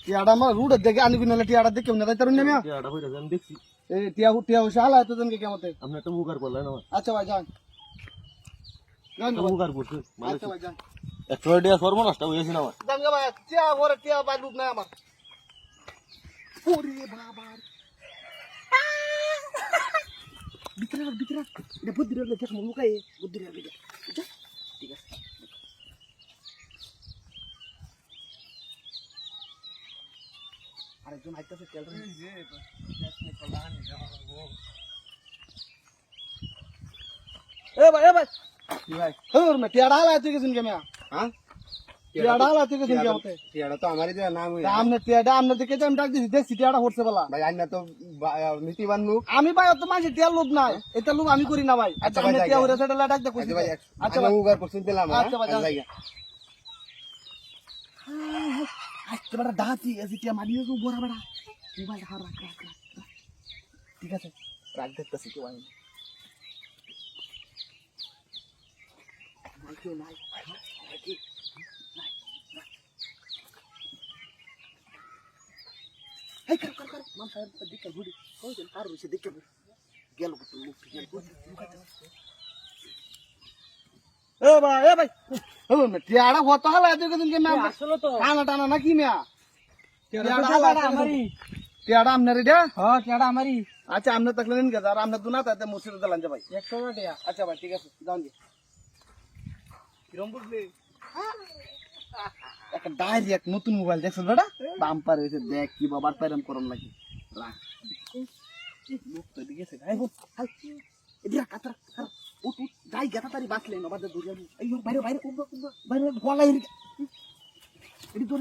টিয়াটা আমার রুড দেখে আনিবি নালে টিয়াটা দেখে কেমন তাই তারুন না টিয়াটা হইরা যান দেখছি এই টিয়া হইছে হালা এত জনকে কেমতে আপনি একটা মুগার করলেন আমার আচ্ছা ভাই যান যান ভাই। মুগার করছে আচ্ছা ভাই যান একশো টাকা সর্বনষ্ট হয়েছে না আমার যান গা ভাই টিয়া ওরে টিয়া ভাই লুট নাই আমার ওরে বাবা ভিতরে এটা বুদ্ধি রে দেখ মুখাই বুদ্ধি রে ঠিক আছে আরেকজন আইতাছে তেল রে যে এ ভাই কি ভাই ওর মে টিয়াড়া হালা তুই গেছিস কেময়া হ্যাঁ টিয়াড়া হালা তুই গেছিস কেমতে টিয়াটা তো আমারই দেয়া নাম হইয়া আমনে টিয়াড়া আমনে দেখে আমি ডাক দিছি দেখছি টিয়াড়া হচ্ছে বলা ভাই আইনা তো নীতিবান লোক আমি ভাই অত মাঝে টিয়ার লোভ নাই এটা লোভ আমি করি না ভাই আচ্ছা ভাই, আমি যাই, টিয়া যাই। হইরা সেটা ডাক দে কইছি আচ্ছা ভাই আচ্ছা আচ্ছা ভাই মুগার করছেন দিলাম আচ্ছা ভাই, যান। জায়গা আচ্ছা বড় দাঁতি এসি টিয়া মারিয়ে তো বড় বড় মোবাইল হার রাখ ঠিক আছে রাখ দেখতেছি কি ভাই ভাই কেউ নাই ভাই কি এই কর মান সাহেব দিকে ঘুরি কই দেন আর রইছে দিকে গেল তো মুখ গেল এ ভাই ও মে টিয়াড়া হতো হালা এত দিন কে নাম আসলে তো টানা টানা নাকি মিয়া টিয়াড়া হালা আমারই টিয়াড়া আমনে রে হ্যাঁ টিয়াড়া আমারই আচ্ছা আমনে তাকলে নিন গেছে আর আমনে দুনা তাতে মুসির দিলাম যে ভাই 100 টাকা আচ্ছা ভাই ঠিক আছে যান জি কিরম বুঝলি একটা ডাইরেক্ট নতুন মোবাইল দেখছ বেটা বাম্পার হইছে দেখ কি বাবার প্যারাম করন লাগি রাখ লোক তো দিকেছে গাই হো হাই এদিরা কাতরা উঠ যাই গেতা তারি বাঁচলে না বাদে দূরে এই বাইরে কুম্বা বাইরে গলা এডি ধর